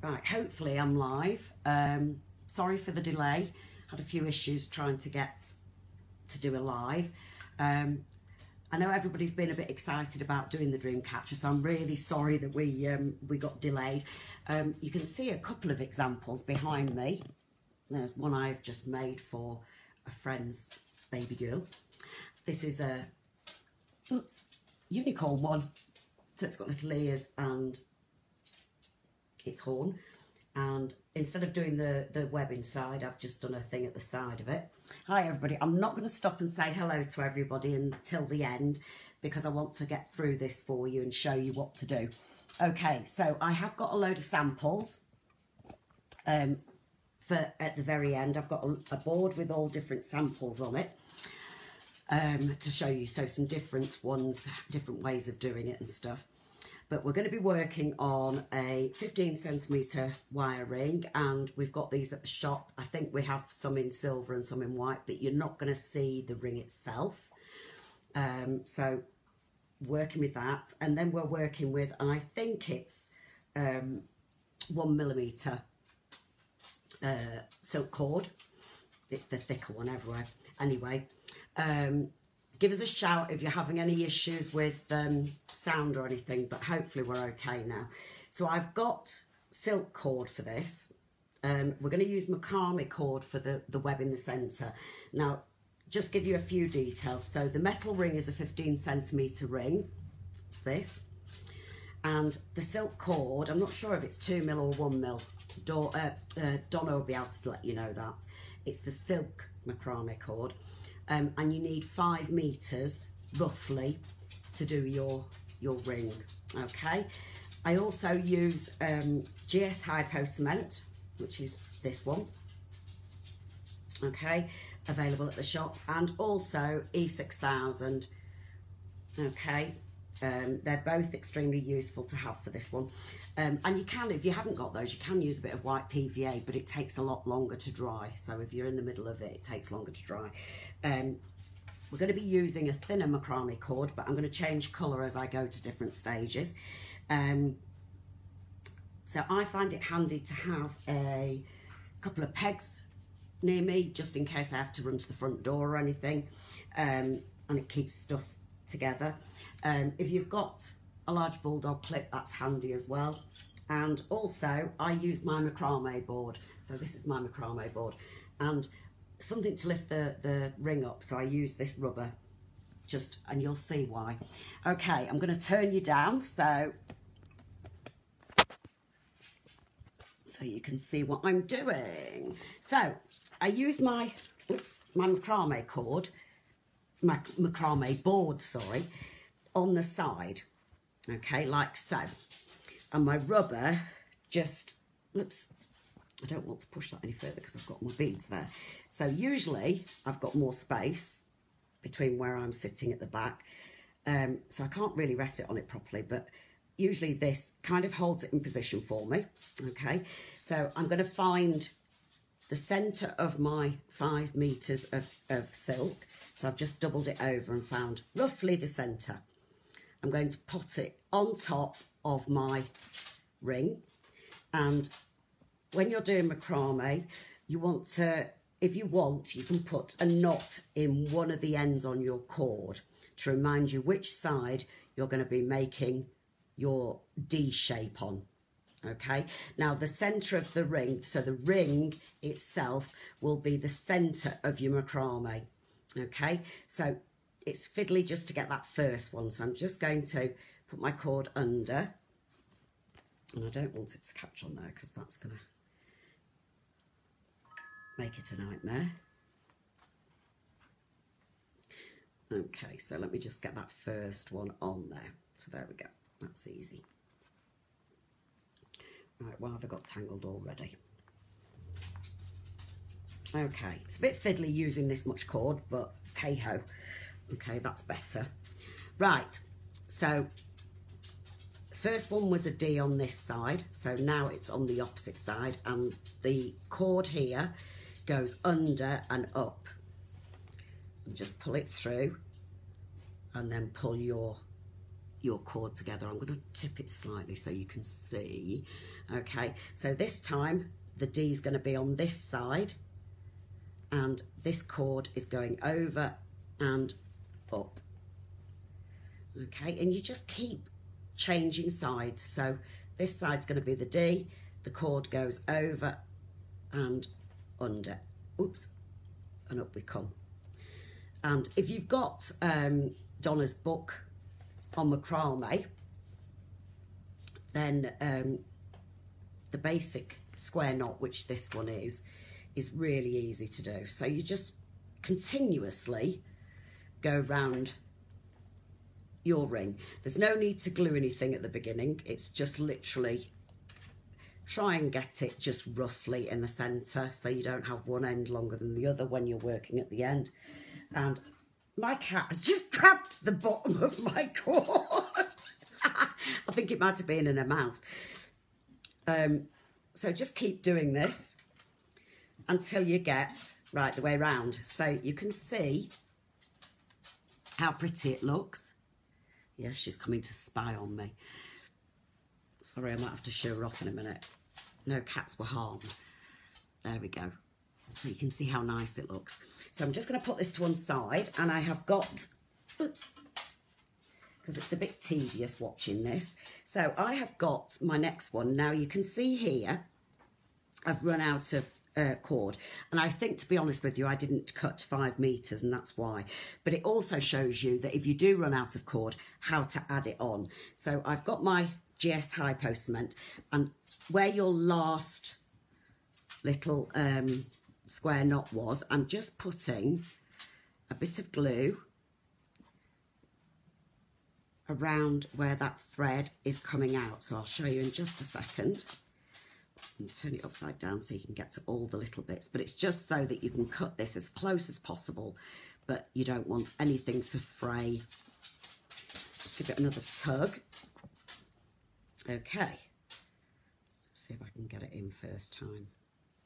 Right, hopefully I'm live. Sorry for the delay. Had a few issues trying to get to do a live. I know everybody's been a bit excited about doing the dream catcher, so I'm really sorry that we got delayed. You can see a couple of examples behind me. There's one I've just made for a friend's baby girl. This is a unicorn one, so it's got little ears and its horn, and instead of doing the web inside, I've just done a thing at the side of it. Hi everybody, I'm not going to stop and say hello to everybody until the end because I want to get through this for you and show you what to do. Okay, so I have got a load of samples for at the very end. I've got a board with all different samples on it to show you, so some different ones, different ways of doing it and stuff. But we're going to be working on a 15cm wire ring, and we've got these at the shop. I think we have some in silver and some in white, but you're not going to see the ring itself. So working with that, and then we're working with, and I think it's 1mm silk cord. It's the thicker one everywhere. Anyway, give us a shout if you're having any issues with sound or anything, but hopefully we're okay now. So I've got silk cord for this. We're going to use macrame cord for the web in the centre. Now, just give you a few details. So the metal ring is a 15cm ring. It's this. And the silk cord, I'm not sure if it's 2mm or 1mm. Donna will be able to let you know that. It's the silk macrame cord. And you need 5 meters roughly to do your ring. Okay, I also use GS Hypo cement, which is this one. Okay, available at the shop, and also E6000. Okay, they're both extremely useful to have for this one. And you can, if you haven't got those, you can use a bit of white PVA, but it takes a lot longer to dry. So if you're in the middle of it, it takes longer to dry. We're going to be using a thinner macrame cord, but I'm going to change colour as I go to different stages. So I find it handy to have a couple of pegs near me, just in case I have to run to the front door or anything, and it keeps stuff together. If you've got a large bulldog clip, that's handy as well. And also I use my macrame board. So this is my macrame board, and something to lift the ring up, so I use this rubber, and you'll see why. Okay, I'm going to turn you down so you can see what I'm doing. So I use my macrame cord, my macrame board, sorry, on the side, okay, like so, and my rubber just, I don't want to push that any further because I've got my beads there. So usually I've got more space between where I'm sitting at the back, so I can't really rest it on it properly, but usually this kind of holds it in position for me. Okay, so I'm going to find the centre of my 5 meters of silk. So I've just doubled it over and found roughly the centre. I'm going to put it on top of my ring, and when you're doing macrame, you want to, if you want, you can put a knot in one of the ends on your cord to remind you which side you're going to be making your D shape on. Okay, now the centre of the ring, so the ring itself will be the centre of your macrame. Okay, so it's fiddly just to get that first one, so I'm just going to put my cord under, and I don't want it to catch on there because that's going to make it a nightmare. Okay, so let me just get that first one on there. So there we go, that's easy. Right, well, I've got tangled already. Okay, it's a bit fiddly using this much cord, but hey ho. Okay, that's better. Right, so the first one was a D on this side, so now it's on the opposite side, and the cord here goes under and up. And just pull it through, and then pull your your cord together. I'm going to tip it slightly so you can see. Okay, so this time the D is going to be on this side, and this cord is going over and up. Okay, and you just keep changing sides. So this side's going to be the D, the cord goes over and under, oops, and up we come. And if you've got Donna's book on macrame, then the basic square knot, which this one is really easy to do. So you just continuously go round your ring. There's no need to glue anything at the beginning. It's just literally try and get it just roughly in the centre so you don't have one end longer than the other when you're working at the end. And my cat has just grabbed the bottom of my cord. I think it might have been in her mouth. So just keep doing this until you get right the way round. So you can see how pretty it looks. Yeah, she's coming to spy on me. Sorry, I might have to show her off in a minute. No cats were harmed. There we go. So you can see how nice it looks. So I'm just going to put this to one side, and I have got, oops, because it's a bit tedious watching this. So I have got my next one. Now you can see here, I've run out of cord, and I think, to be honest with you, I didn't cut 5 meters, and that's why. But it also shows you that if you do run out of cord, how to add it on. So I've got my GS high post cement, and where your last little square knot was, I'm just putting a bit of glue around where that thread is coming out. So I'll show you in just a second. And turn it upside down so you can get to all the little bits, but it's just so that you can cut this as close as possible, but you don't want anything to fray. Just give it another tug. Okay, let's see if I can get it in first time.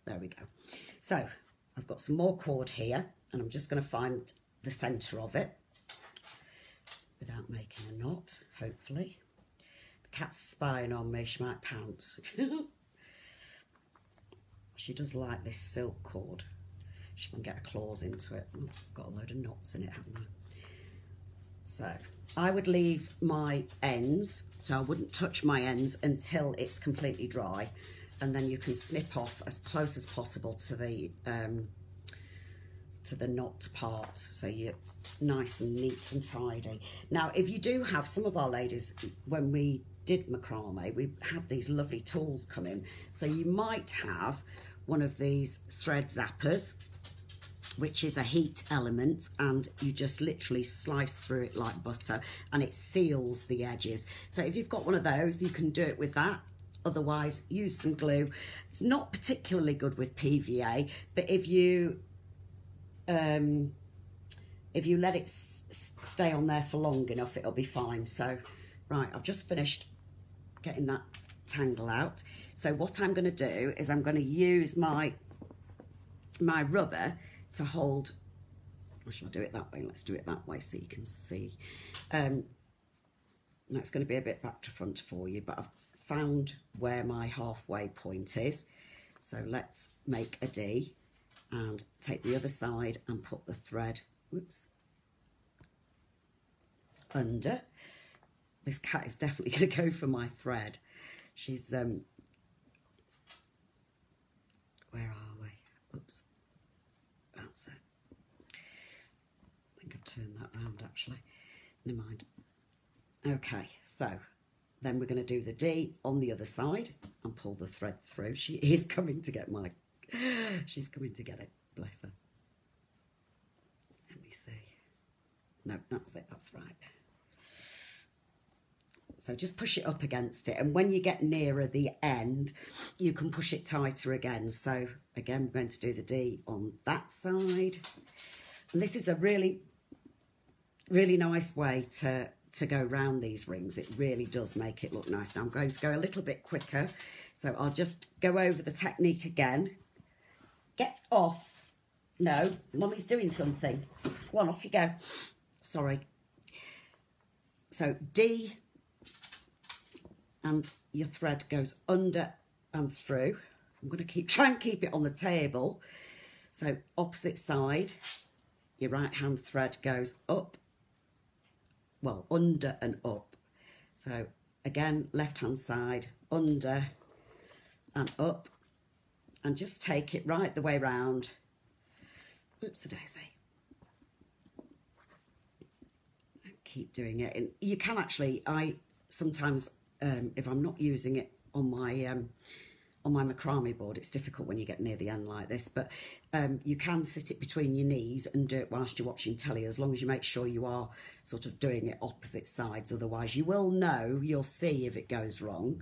There we go. So I've got some more cord here, and I'm just going to find the centre of it without making a knot, hopefully. The cat's spying on me, she might pounce. She does like this silk cord. She can get her claws into it. Oh, it's got a load of knots in it, haven't I? So I would leave my ends, so I wouldn't touch my ends until it's completely dry, and then you can snip off as close as possible to the knot part, so you're nice and neat and tidy. Now, if you do have, some of our ladies, when we did macrame, we had these lovely tools come in, so you might have one of these thread zappers, which is a heat element, and you just literally slice through it like butter, and it seals the edges. So if you've got one of those, you can do it with that. Otherwise, use some glue. It's not particularly good with PVA, but if you let it stay on there for long enough, it'll be fine. So, right, I've just finished getting that tangle out. So what I'm going to do is I'm going to use my rubber to hold, or shall I do it that way? Let's do it that way so you can see. That's going to be a bit back to front for you, but I've found where my halfway point is. So let's make a D and take the other side and put the thread, whoops, under. This cat is definitely going to go for my thread. She's, where are we? Oops, that's it. I think I've turned that round actually. Never mind. Okay, so then we're going to do the D on the other side and pull the thread through. She is coming to get my, she's coming to get it, bless her. Let me see. No, that's it, that's right. So just push it up against it, and when you get nearer the end, you can push it tighter again. So again, we're going to do the D on that side. And this is a really, really nice way to go round these rings. It really does make it look nice. Now I'm going to go a little bit quicker, so I'll just go over the technique again. Get off. No, Mummy's doing something. Go on, off you go. Sorry. So D and your thread goes under and through. I'm going to try and keep it on the table. So opposite side, your right hand thread goes up, well, under and up. So again, left hand side, under and up, and just take it right the way round. Oops-a-daisy. And keep doing it. And you can actually, I sometimes, if I'm not using it on my macrame board, it's difficult when you get near the end like this, but you can sit it between your knees and do it whilst you're watching telly, as long as you make sure you are sort of doing it opposite sides. Otherwise you will know, you'll see if it goes wrong.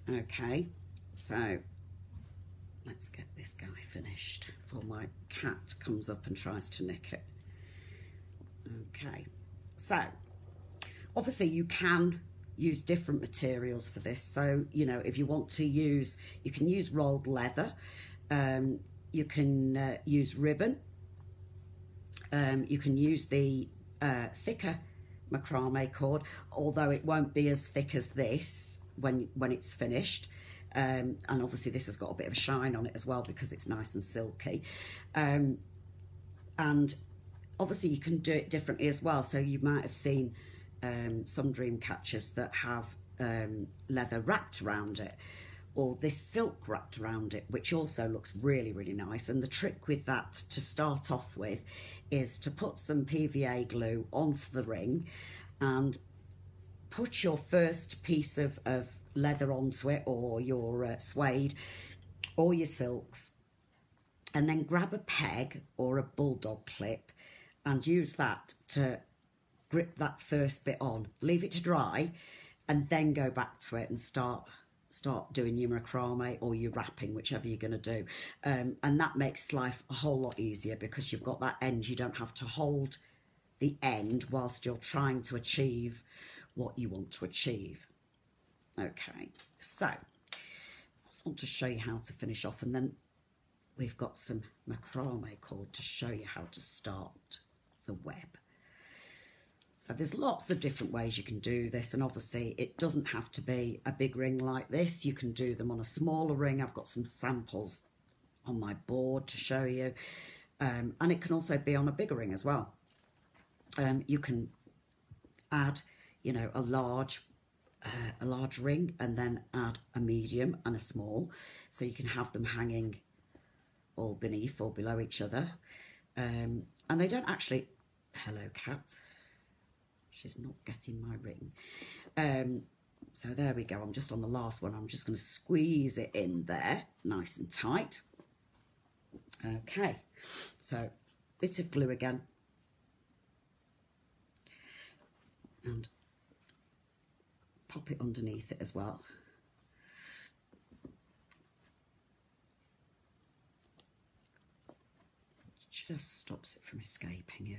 Okay, so let's get this guy finished before my cat comes up and tries to nick it. Okay, so obviously you can use different materials for this. So, you know, if you want to use, you can use rolled leather, you can use ribbon, you can use the thicker macrame cord, although it won't be as thick as this when it's finished. And obviously this has got a bit of a shine on it as well because it's nice and silky. And obviously you can do it differently as well. So you might have seen some dream catchers that have leather wrapped around it, or this silk wrapped around it, which also looks really, really nice. And the trick with that to start off with is to put some PVA glue onto the ring and put your first piece of leather onto it, or your suede or your silks, and then grab a peg or a bulldog clip and use that to grip that first bit on. Leave it to dry and then go back to it and start doing your macrame or your wrapping, whichever you're going to do. And that makes life a whole lot easier because you've got that end. You don't have to hold the end whilst you're trying to achieve what you want to achieve. Okay, so I just want to show you how to finish off, and then we've got some macrame cord to show you how to start the web. So there's lots of different ways you can do this, and obviously it doesn't have to be a big ring like this. You can do them on a smaller ring. I've got some samples on my board to show you, and it can also be on a bigger ring as well. You can add, you know, a large ring and then add a medium and a small, so you can have them hanging all beneath or below each other. And they don't actually, hello cat, she's not getting my ring. So there we go, I'm just on the last one. I'm just going to squeeze it in there nice and tight. Okay, so bit of glue again, and pop it underneath it as well. Just stops it from escaping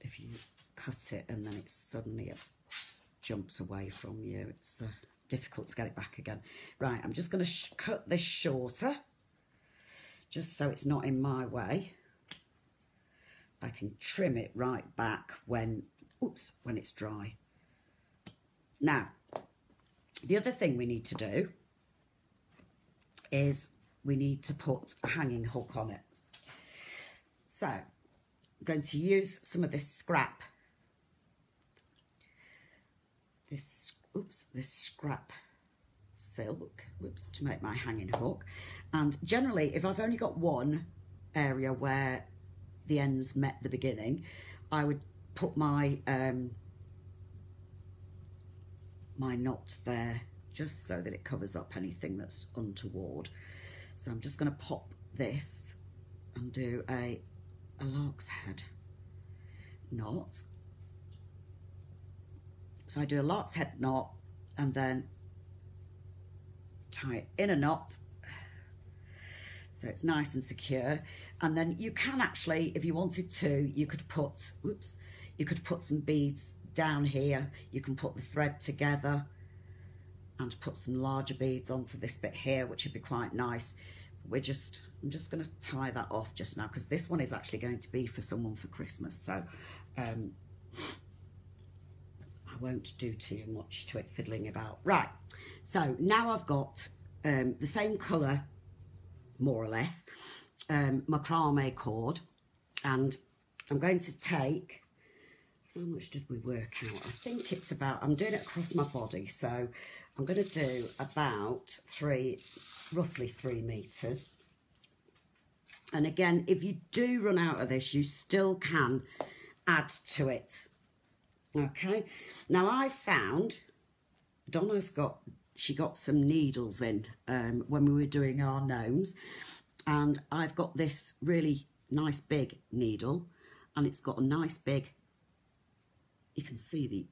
if you cut it and then it suddenly jumps away from you. It's difficult to get it back again. Right, I'm just going to cut this shorter just so it's not in my way. I can trim it right back when it's dry. Now, the other thing we need to do is we need to put a hanging hook on it. So I'm going to use some of this scrap, this scrap silk, to make my hanging hook. And generally, if I've only got one area where the ends met the beginning, I would put my my knot there just so that it covers up anything that's untoward. So I'm just going to pop this and do a lark's head knot. So I do a lark's head knot and then tie it in a knot so it's nice and secure. And then you can actually, if you wanted to, you could put, you could put some beads down here. You can put the thread together and put some larger beads onto this bit here, which would be quite nice. I'm just going to tie that off just now because this one is actually going to be for someone for Christmas. So I won't do too much to it fiddling about. Right, so now I've got the same colour, more or less, macrame cord, and I'm going to take, how much did we work out? I think it's about, I'm doing it across my body, so I'm going to do about roughly 3 metres. And again, if you do run out of this, you still can add to it. Okay, now I found Donna's got some needles in when we were doing our gnomes, and I've got this really nice big needle, and it's got a nice big, you can see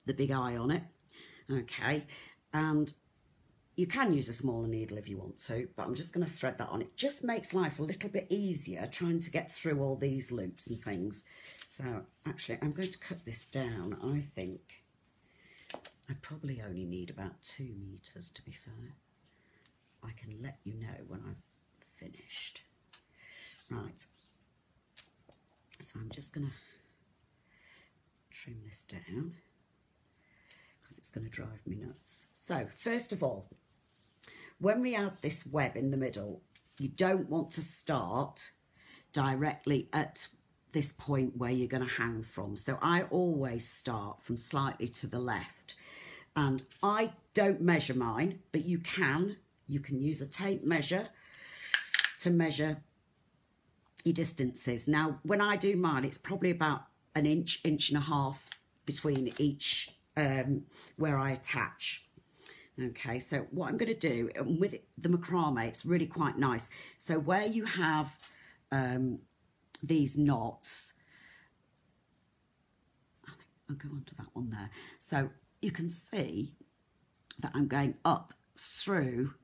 the big eye on it. Okay, and you can use a smaller needle if you want to, but I'm just going to thread that on. It just makes life a little bit easier trying to get through all these loops and things. So actually, I'm going to cut this down. I think I probably only need about 2 meters, to be fair. I can let you know when I've finished. Right. So I'm just going to trim this down because it's going to drive me nuts. So first of all, when we add this web in the middle, you don't want to start directly at this point where you're going to hang from. So I always start from slightly to the left, and I don't measure mine, but you can use a tape measure to measure your distances. Now, when I do mine, it's probably about an inch and a half between each where I attach. Okay, so what I'm going to do with the macrame, it's really quite nice. So where you have these knots, I'll go on to that one there. So you can see that I'm going up through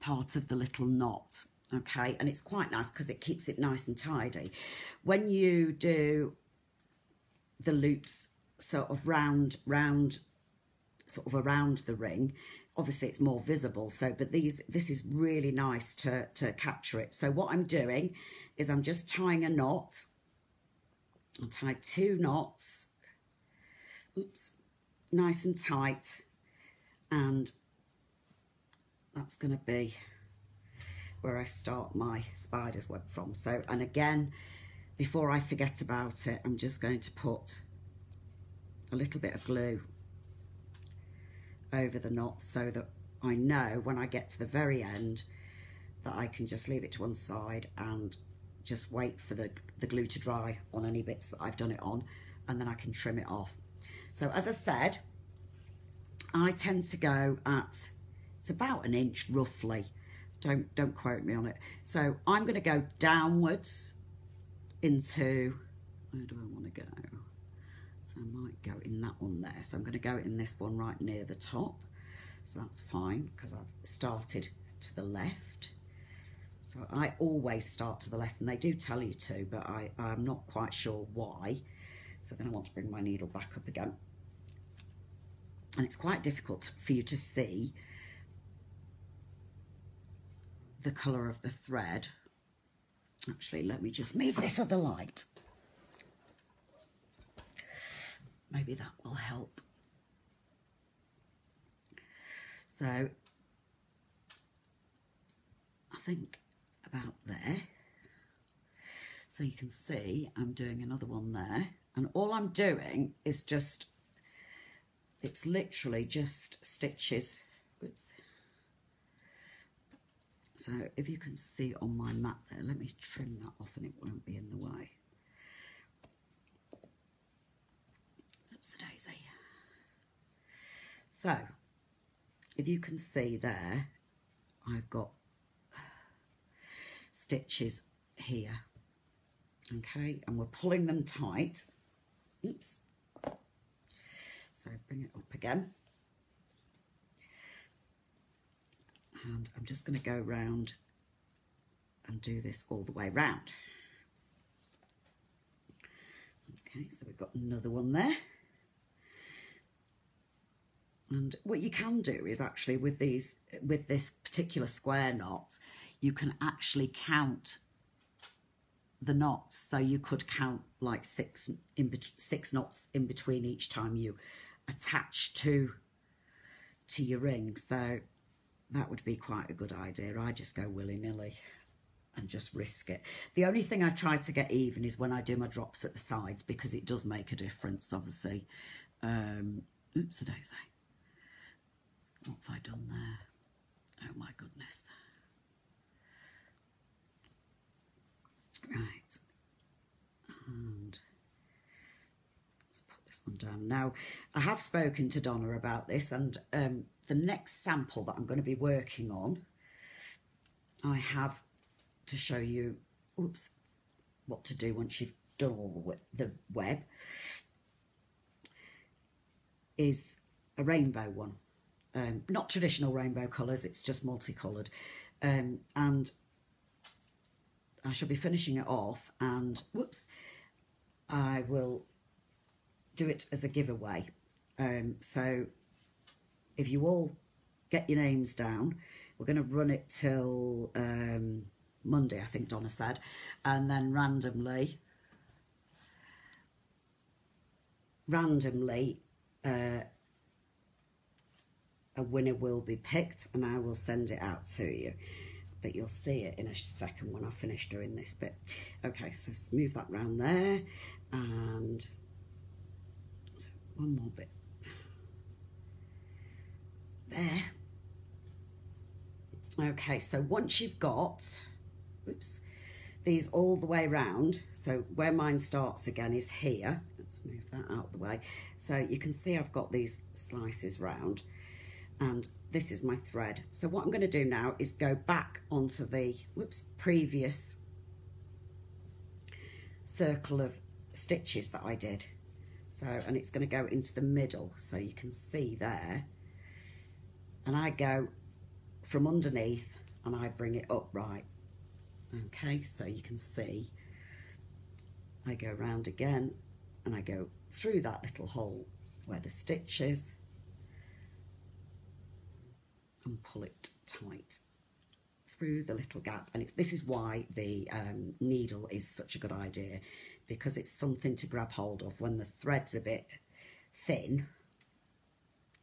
part of the little knot. Okay, and it's quite nice because it keeps it nice and tidy. When you do the loops sort of round sort of around the ring, obviously it's more visible, so but this is really nice to capture it. So what I'm doing is I'm just tying a knot. I'll tie 2 knots, oops, nice and tight, and that's going to be where I start my spider's web from. So, and again, before I forget about it, I'm just going to put a little bit of glue over the knot so that I know when I get to the very end that I can just leave it to one side and just wait for the glue to dry on any bits that I've done it on, and then I can trim it off. So as I said, I tend to go at, it's about an inch roughly, don't quote me on it. So I'm going to go downwards into, where do I want to go? So I might go in that one there. So I'm going to go in this one right near the top. So that's fine because I've started to the left. So I always start to the left, and they do tell you to, but I'm not quite sure why. So then I want to bring my needle back up again. And it's quite difficult for you to see the colour of the thread. Actually, let me just move this other light. Maybe that will help. So I think about there. So you can see I'm doing another one there, and all I'm doing is just, it's literally just stitches. Oops. So if you can see on my mat there, let me trim that off and it won't be in the way. Daisy. So if you can see there, I've got stitches here, okay, and we're pulling them tight. Oops. So bring it up again, and I'm just going to go round and do this all the way round. Okay, so we've got another one there. And what you can do is actually with this particular square knot, you can actually count the knots, so you could count like six knots in between each time you attach to your ring. So that would be quite a good idea. I just go willy-nilly and just risk it. The only thing I try to get even is when I do my drops at the sides, because it does make a difference, obviously. Oops-a-daisy. What have I done there? Oh my goodness. Right. And let's put this one down. Now, I have spoken to Donna about this, and the next sample that I'm going to be working on, I have to show you, oops, what to do once you've done all the web, is a rainbow one. Not traditional rainbow colours, it's just multicoloured. And I shall be finishing it off, and whoops, I will do it as a giveaway. So if you all get your names down, we're going to run it till Monday, I think Donna said, and then randomly a winner will be picked, and I will send it out to you. But you'll see it in a second when I finish doing this bit. Okay, so move that round there, and so one more bit there. Okay, so once you've got, oops, these all the way round, so where mine starts again is here. Let's move that out of the way. So you can see I've got these slices round, and this is my thread. So what I'm going to do now is go back onto the previous circle of stitches that I did. So, and it's going to go into the middle, so you can see there. And I go from underneath and I bring it up right. Okay, so you can see I go round again and I go through that little hole where the stitch is and pull it tight through the little gap. And this is why the needle is such a good idea, because it's something to grab hold of. When the thread's a bit thin,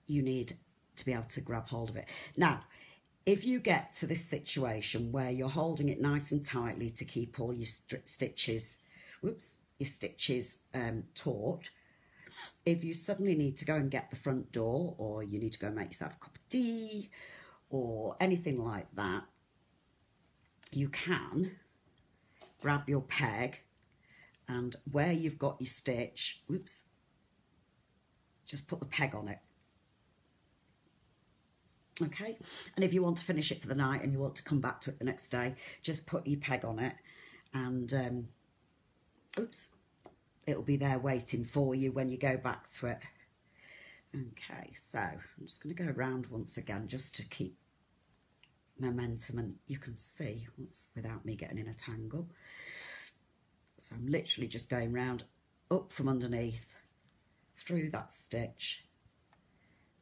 you need to be able to grab hold of it. Now, if you get to this situation where you're holding it nice and tightly to keep all your stitches, taut, if you suddenly need to go and get the front door, or you need to go and make yourself a cup of tea, or anything like that, you can grab your peg, and where you've got your stitch, just put the peg on it. Okay, and if you want to finish it for the night and you want to come back to it the next day, just put your peg on it, and it'll be there waiting for you when you go back to it. Okay, so I'm just going to go around once again just to keep momentum, and you can see, without me getting in a tangle. So I'm literally just going round, up from underneath, through that stitch,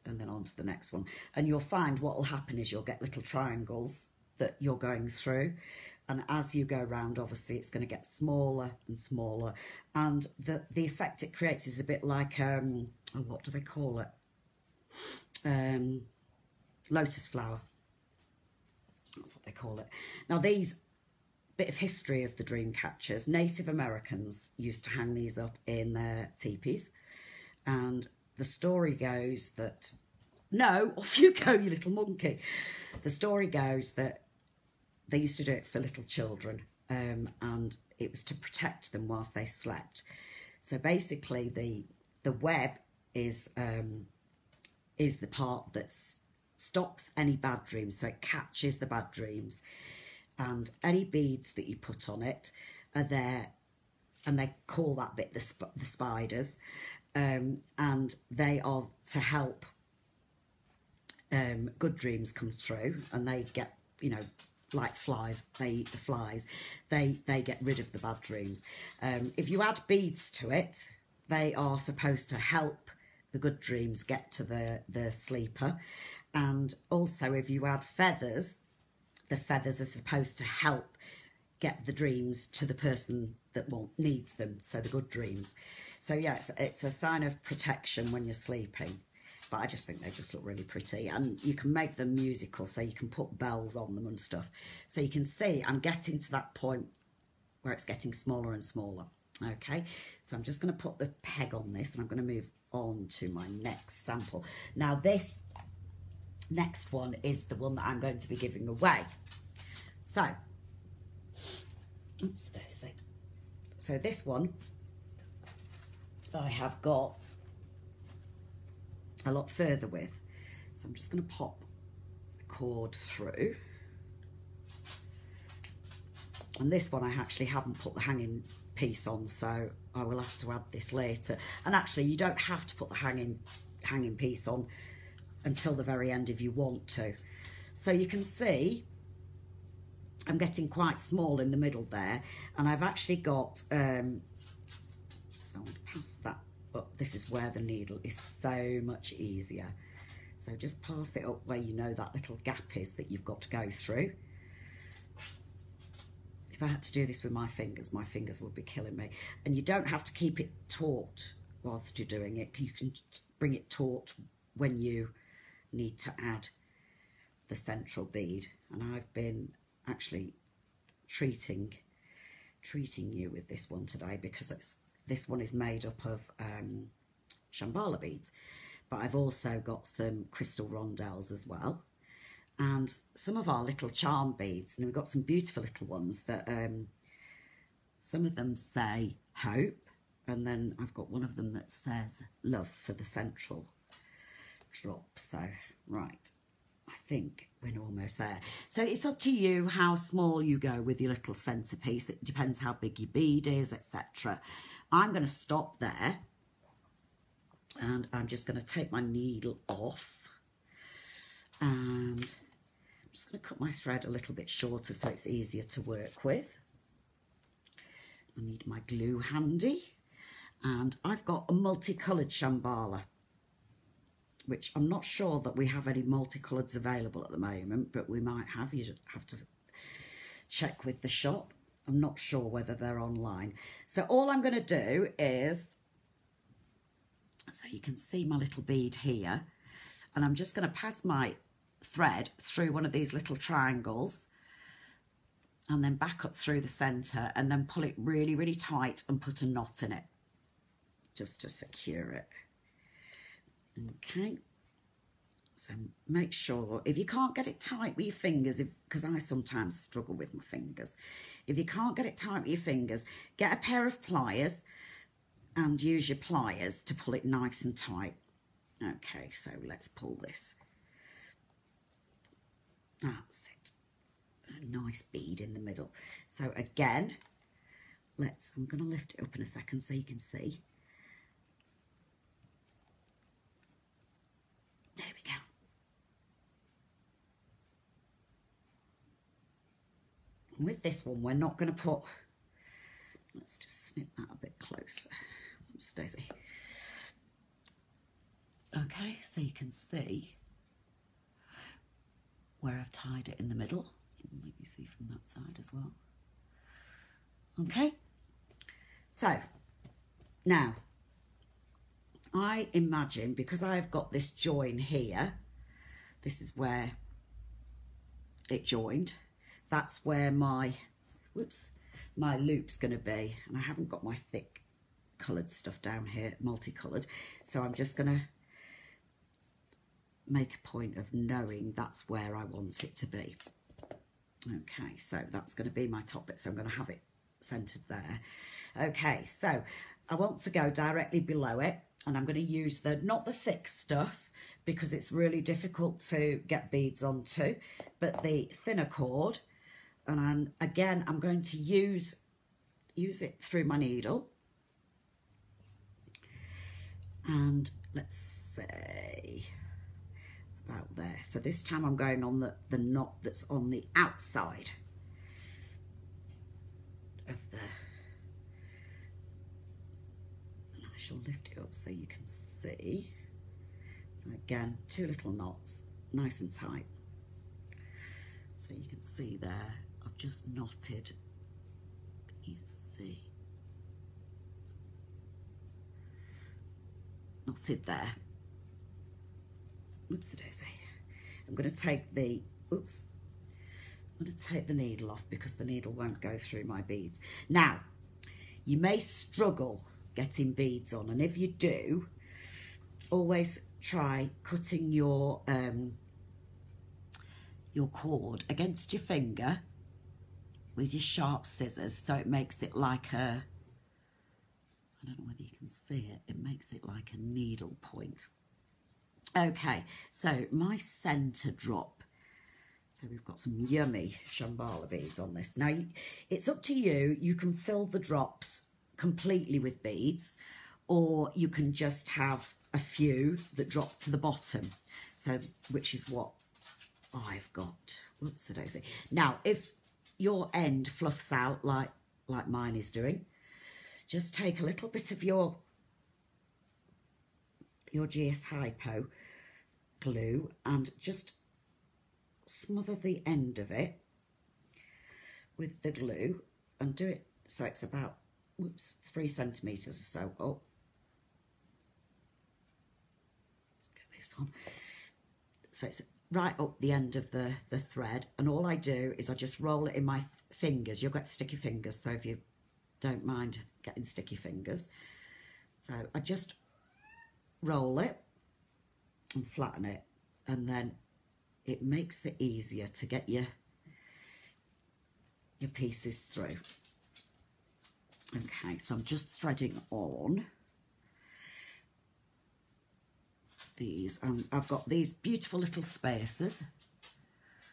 and then on to the next one. And you'll find what will happen is you'll get little triangles that you're going through, and as you go around, obviously it's going to get smaller and smaller, and the effect it creates is a bit like what do they call it, lotus flower, that's what they call it. Now, these, bit of history of the dream catchers, Native Americans used to hang these up in their teepees, and the story goes that, no, off you go, you little monkey. The story goes that they used to do it for little children, and it was to protect them whilst they slept. So basically, the web is the part that stops any bad dreams, so it catches the bad dreams. And any beads that you put on it are there, and they call that bit the spiders, and they are to help good dreams come through, and they get, you know, like flies, they eat the flies, they get rid of the bad dreams. If you add beads to it, they are supposed to help the good dreams get to the sleeper. And also, if you add feathers, the feathers are supposed to help get the dreams to the person that needs them, so the good dreams. So yeah, it's a sign of protection when you're sleeping. But I just think they just look really pretty. And you can make them musical, so you can put bells on them and stuff. So you can see I'm getting to that point where it's getting smaller and smaller. Okay, so I'm just going to put the peg on this, and I'm going to move on to my next sample. Now this next one is the one that I'm going to be giving away. So, oops, there is it. So this one I have got a lot further with. So I'm just going to pop the cord through. And this one I actually haven't put the hanging piece on, so I will have to add this later. And actually you don't have to put the hanging piece on until the very end if you want to. So you can see I'm getting quite small in the middle there, and I've actually got so I want to pass that up. This is where the needle is so much easier. So just pass it up where you know that little gap is that you've got to go through. If I had to do this with my fingers would be killing me. And you don't have to keep it taut whilst you're doing it. You can bring it taut when you need to add the central bead. And I've been actually treating you with this one today, because this one is made up of Shambhala beads, but I've also got some crystal rondelles as well, and some of our little charm beads, and we've got some beautiful little ones that some of them say hope, and then I've got one of them that says love for the central drop. So right, I think we're almost there. So it's up to you how small you go with your little centerpiece. It depends how big your bead is, etc. I'm going to stop there, and I'm just going to take my needle off, and I'm just going to cut my thread a little bit shorter so it's easier to work with. I need my glue handy, and I've got a multicoloured Shambhala, which I'm not sure that we have any multicolours available at the moment, but we might have. You have to check with the shop. I'm not sure whether they're online. So all I'm going to do is, so you can see my little bead here, and I'm just going to pass my thread through one of these little triangles and then back up through the centre, and then pull it really, really tight and put a knot in it just to secure it. Okay, so make sure, if you can't get it tight with your fingers, because I sometimes struggle with my fingers, if you can't get it tight with your fingers, get a pair of pliers and use your pliers to pull it nice and tight. Okay, so let's pull this. That's it. A nice bead in the middle. So again, I'm going to lift it up in a second so you can see. There we go. And with this one, we're not going to put, let's just snip that a bit closer. Oops, Daisy. Okay, so you can see where I've tied it in the middle. You can maybe see from that side as well. Okay, so now I imagine, because I've got this join here, this is where it joined, that's where my loop's going to be, and I haven't got my thick coloured stuff down here, multicoloured, so I'm just going to make a point of knowing that's where I want it to be. Okay, so that's going to be my top bit, so I'm going to have it centred there. Okay, so I want to go directly below it, and I'm going to use not the thick stuff, because it's really difficult to get beads onto, but the thinner cord, and again I'm going to use it through my needle, and let's say about there. So this time I'm going on the knot that's on the outside of the, and I shall lift it up so you can see. So again, 2 little knots, nice and tight. So you can see there, I've just knotted see. Not it there. Oops, daisy. I'm going to take the, oops, I'm going to take the needle off because the needle won't go through my beads. Now, you may struggle getting beads on, and if you do, always try cutting your cord against your finger with your sharp scissors, so it makes it like a, I don't know whether you can see it, it makes it like a needle point. Okay, so my centre drop. So we've got some yummy Shambhala beads on this. Now, it's up to you. You can fill the drops completely with beads, or you can just have a few that drop to the bottom. So, which is what I've got. Whoops, a daisy. Now, if your end fluffs out like mine is doing, just take a little bit of your GS Hypo glue and just smother the end of it with the glue and do it so it's about, whoops, 3 centimetres or so. Oh, let's get this on. So it's right up the end of the thread, and all I do is I just roll it in my fingers. You'll get sticky fingers, so if you don't mind getting sticky fingers. So I just roll it and flatten it, and then it makes it easier to get your pieces through. Okay, so I'm just threading on these, and I've got these beautiful little spacers.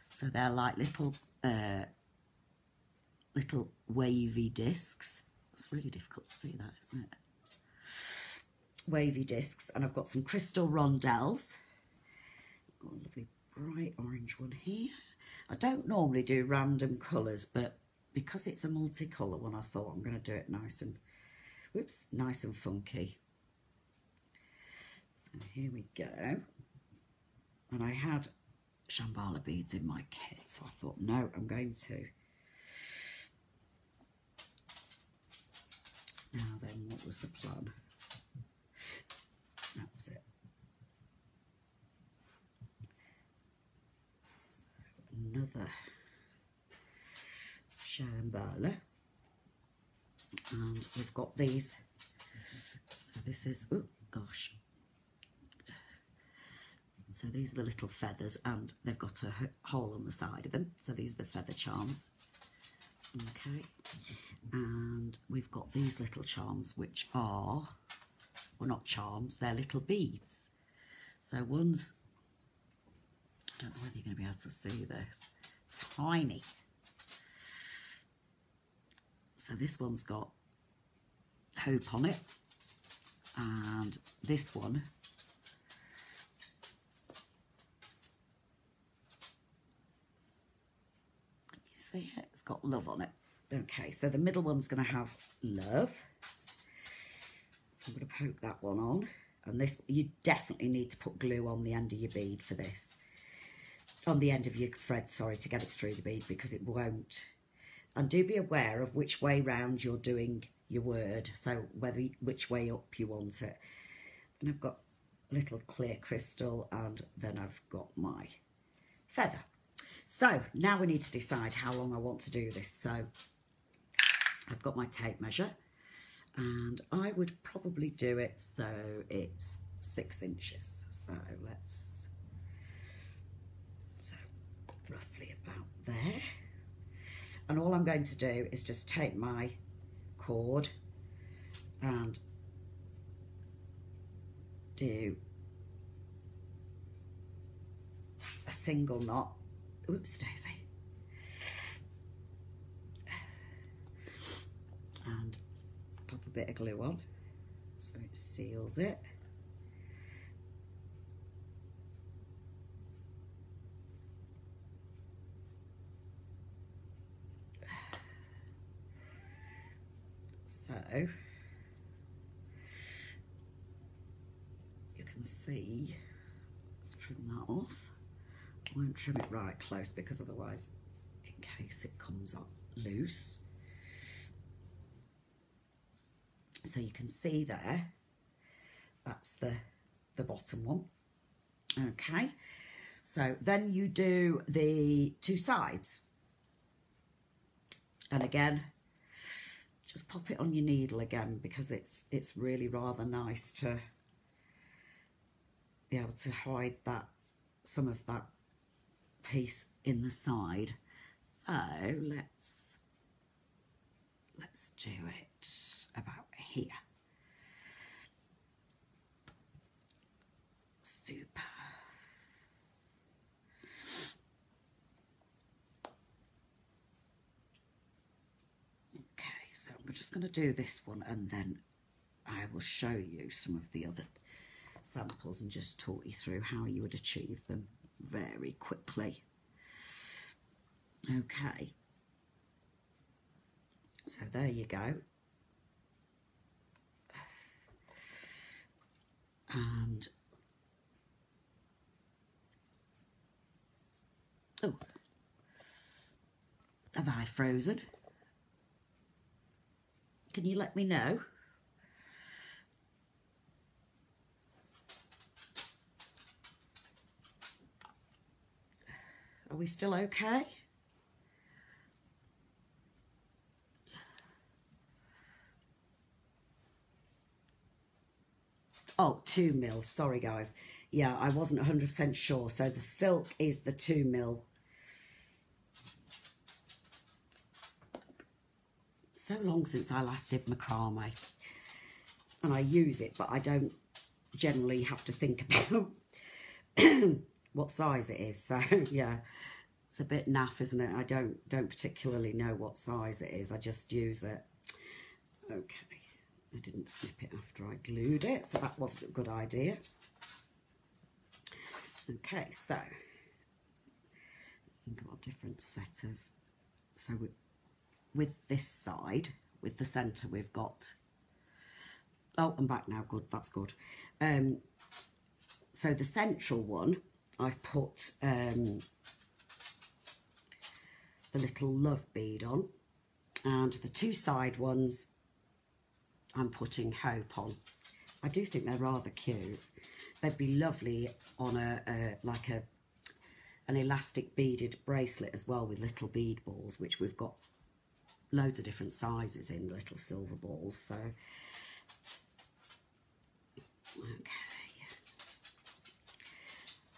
So they're like little wavy discs. It's really difficult to see that, isn't it? Wavy discs, and I've got some crystal rondelles. Got a lovely bright orange one here. I don't normally do random colours, but because it's a multicolour one, I thought I'm going to do it nice and, whoops, nice and funky. So here we go. And I had Shambhala beads in my kit, so I thought, no, I'm going to. Now then, what was the plan? That was it. So another Shambhala, and we've got these. So this is, oh gosh. So these are the little feathers, and they've got a hole on the side of them. So these are the feather charms. Okay, and we've got these little charms, which are, well, not charms, they're little beads. So one's, I don't know whether you're going to be able to see this, tiny. So this one's got hope on it, and this one see it? It's got love on it. Okay, so the middle one's going to have love. So I'm going to poke that one on. And this, you definitely need to put glue on the end of your bead for this. On the end of your thread, sorry, to get it through the bead, because it won't. And do be aware of which way round you're doing your word. So which way up you want it. And I've got a little clear crystal, and then I've got my feather. So now we need to decide how long I want to do this. So I've got my tape measure, and I would probably do it so it's 6 inches. So roughly about there. And all I'm going to do is just take my cord and do a single knot. Oops, daisy. And pop a bit of glue on so it seals it. So you can see, let's trim that off. I won't trim it right close because otherwise, in case it comes up loose. So you can see there, that's the bottom one. Okay, so then you do the two sides. And again, just pop it on your needle again, because it's really rather nice to be able to hide that, some of that piece in the side. So let's do it about here. Super. Okay, so I'm just going to do this one, and then I will show you some of the other samples and just talk you through how you would achieve them very quickly. Okay, so there you go. And oh, have I frozen? Can you let me know? Are we still okay? Oh, 2 mil, sorry guys. Yeah, I wasn't 100% sure. So the silk is the 2 mil. So long since I last did macrame. And I use it, but I don't generally have to think about what size it is. So yeah, it's a bit naff, isn't it? I don't particularly know what size it is. I just use it. Okay. I didn't snip it after I glued it, so that wasn't a good idea. Okay, so we've got a different set of, so with this side, with the centre, we've got, oh, I'm back now, good, that's good. So the central one, I've put the little love bead on, and the two side ones, I'm putting hope on. I do think they're rather cute. They'd be lovely on like an elastic beaded bracelet as well, with little bead balls, which we've got loads of different sizes in, little silver balls. So okay,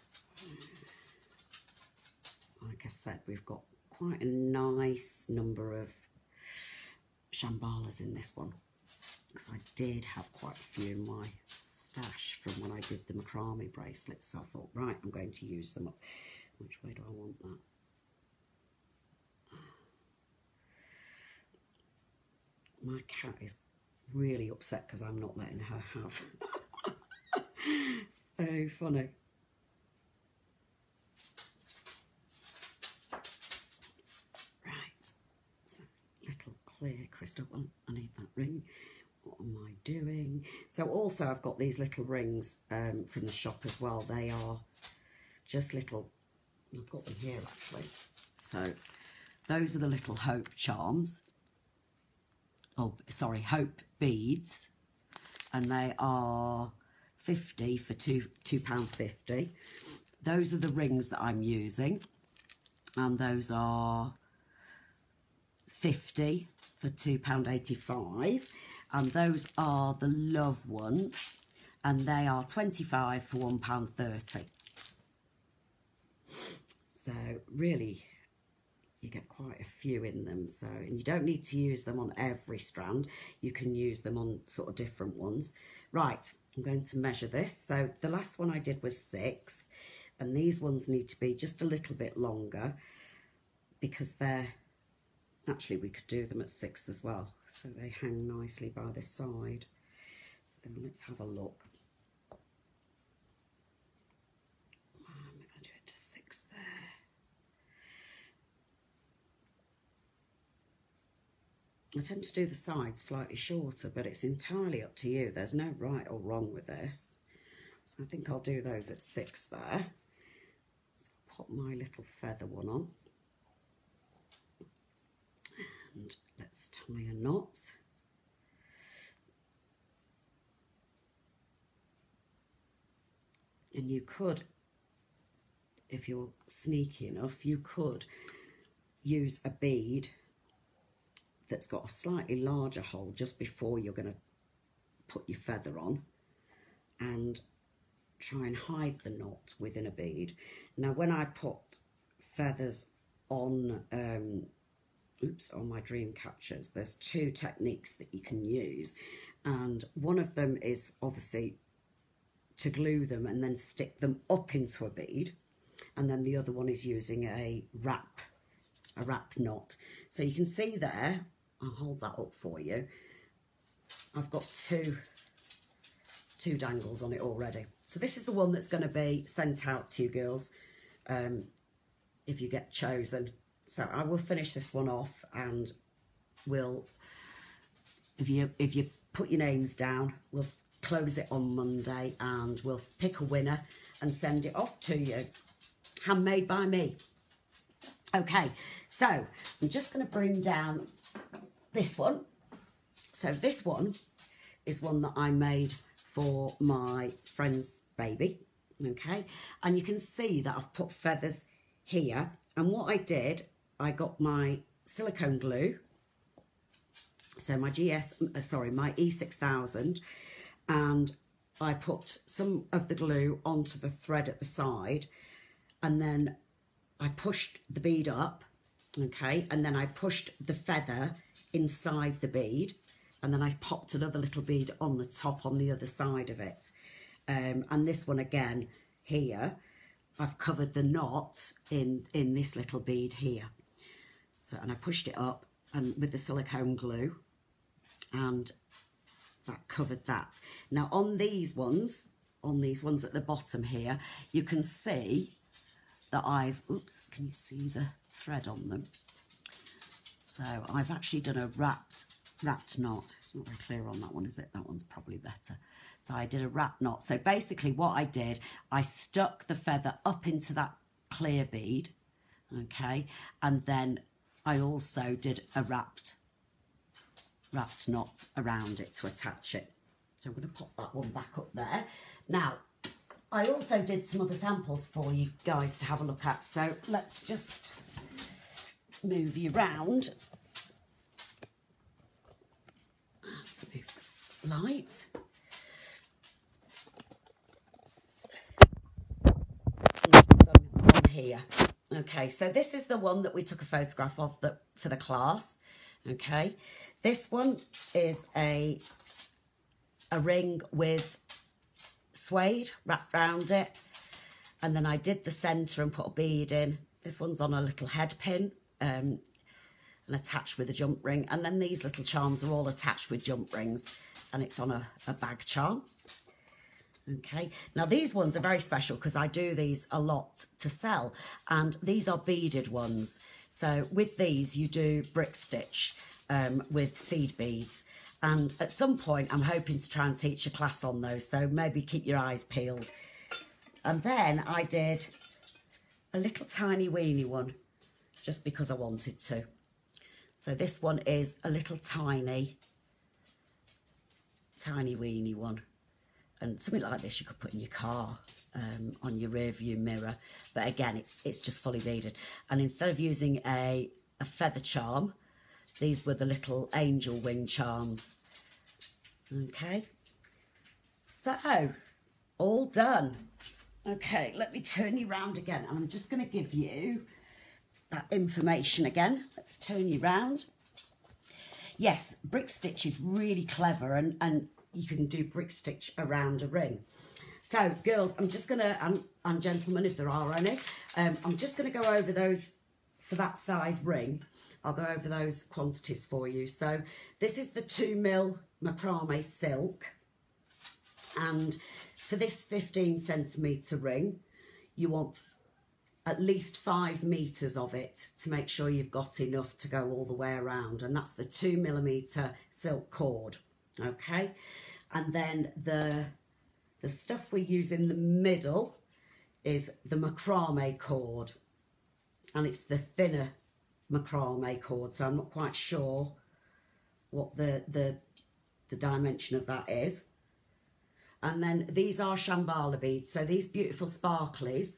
so, like I said, we've got quite a nice number of Shambalas in this one, because I did have quite a few in my stash from when I did the macrame bracelets. So I thought, right, I'm going to use them up. Which way do I want that? My cat is really upset because I'm not letting her have. So funny. Right, so little clear crystal. Oh, I need that ring. What am I doing? So also I've got these little rings from the shop as well. They are just little, I've got them here actually. So those are the little hope charms. Oh, sorry, hope beads. And they are 50 for £2.50. Those are the rings that I'm using. And those are 50 for £2.85. And those are the love ones, and they are 25 for £1.30. So really, you get quite a few in them. So, and you don't need to use them on every strand. You can use them on sort of different ones. Right, I'm going to measure this. So the last one I did was 6, and these ones need to be just a little bit longer, because they're, actually we could do them at 6 as well. So they hang nicely by this side. So let's have a look. I'm going to do it to 6 there. I tend to do the sides slightly shorter, but it's entirely up to you. There's no right or wrong with this. So I think I'll do those at 6 there. So I'll pop my little feather one on. And let's tie a knot. And you could, if you're sneaky enough, you could use a bead that's got a slightly larger hole just before you're going to put your feather on, and try and hide the knot within a bead. Now when I put feathers on on my dream catchers, there's two techniques that you can use, and one of them is obviously to glue them and then stick them up into a bead, and then the other one is using a wrap knot. So you can see there, I'll hold that up for you, I've got two dangles on it already. So this is the one that's going to be sent out to you girls if you get chosen. So I will finish this one off, and we'll, if you put your names down, we'll close it on Monday and we'll pick a winner and send it off to you. Handmade by me. Okay, so I'm just going to bring down this one. So this one is one that I made for my friend's baby, okay? And you can see that I've put feathers here. And what I did, I got my silicone glue, so my my E6000, and I put some of the glue onto the thread at the side, and then I pushed the bead up, okay? And then I pushed the feather inside the bead, and then I popped another little bead on the top on the other side of it. And this one again here, I've covered the knot in this little bead here. So, and I pushed it up and with the silicone glue, and that covered that. Now on these ones at the bottom here, you can see that I've, oops, can you see the thread on them? So I've actually done a wrapped knot. It's not very clear on that one, is it? That one's probably better. So I did a wrap knot. So basically what I did, I stuck the feather up into that clear bead, okay? And then I also did a wrapped knot around it to attach it. So I'm going to pop that one back up there. Now, I also did some other samples for you guys to have a look at. So let's just move you round. Let's move the light. On here. Okay, so this is the one that we took a photograph of for the class. Okay, this one is a ring with suede wrapped round it, and then I did the centre and put a bead in. This one's on a little head pin and attached with a jump ring, and then these little charms are all attached with jump rings, and it's on a bag charm. Okay, now these ones are very special because I do these a lot to sell, and these are beaded ones. So with these you do brick stitch with seed beads, and at some point I'm hoping to try and teach a class on those, so maybe keep your eyes peeled. And then I did a little tiny weeny one just because I wanted to. So this one is a little tiny weeny one. And something like this you could put in your car on your rear view mirror. But again, it's just fully beaded. And instead of using a feather charm, these were the little angel wing charms. Okay. So, all done. Okay, let me turn you round again. And I'm just going to give you that information again. Let's turn you round. Yes, brick stitch is really clever, and you can do brick stitch around a ring. So girls, I'm just gonna, and gentlemen if there are any, I'm just gonna go over those for that size ring. I'll go over those quantities for you. So this is the 2mm macrame silk, and for this 15cm ring, you want at least 5 meters of it to make sure you've got enough to go all the way around, and that's the 2mm silk cord. Okay, and then the stuff we use in the middle is the macrame cord, and it's the thinner macrame cord, so I'm not quite sure what the dimension of that is. And then these are Shambhala beads. So these beautiful sparklies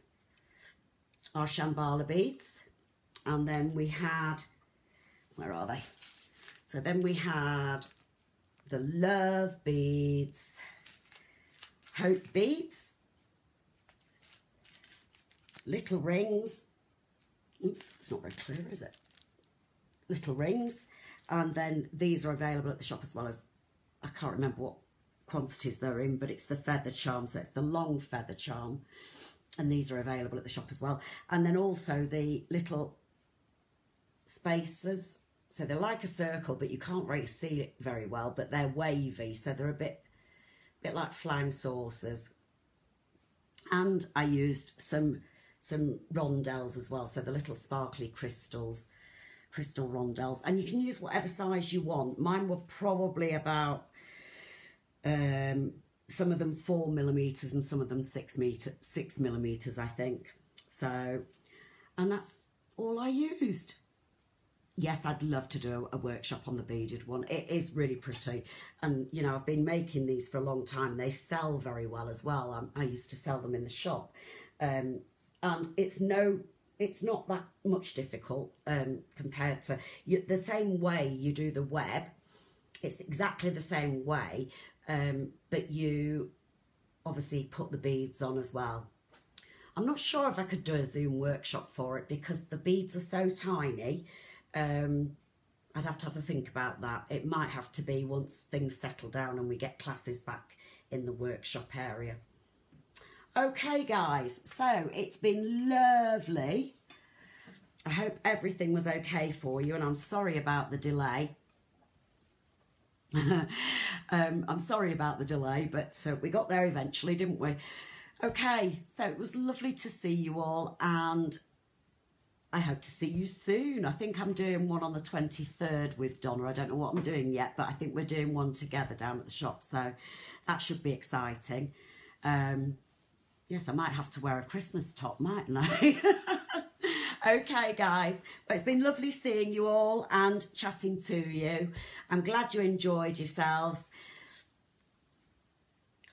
are Shambhala beads. And then we had, where are they? So then we had the love beads, hope beads, little rings. Oops, it's not very clear, is it? Little rings. And then these are available at the shop as well as, I can't remember what quantities they're in, but it's the feather charm. So it's the long feather charm. And these are available at the shop as well. And then also the little spacers. So they're like a circle, but you can't really see it very well, but they're wavy. So they're a bit like flying saucers. And I used some rondelles as well. So the little sparkly crystal rondelles. And you can use whatever size you want. Mine were probably about, some of them 4mm and some of them 6mm, I think. So, and that's all I used. Yes, I'd love to do a workshop on the beaded one. It is really pretty. And, you know, I've been making these for a long time. They sell very well as well. I used to sell them in the shop. And it's not that much difficult compared to the same way you do the web. It's exactly the same way, but you obviously put the beads on as well. I'm not sure if I could do a Zoom workshop for it because the beads are so tiny. I'd have to have a think about that. It might have to be once things settle down and we get classes back in the workshop area. Okay, guys, so it's been lovely. I hope everything was okay for you, and I'm sorry about the delay. I'm sorry about the delay, but we got there eventually, didn't we? Okay, so it was lovely to see you all, and I hope to see you soon. I think I'm doing one on the 23rd with Donna. I don't know what I'm doing yet, but I think we're doing one together down at the shop, so that should be exciting. Yes, I might have to wear a Christmas top, mightn't I? Okay, guys. But it's been lovely seeing you all and chatting to you. I'm glad you enjoyed yourselves.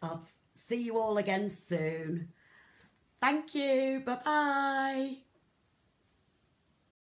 I'll see you all again soon. Thank you. Bye-bye.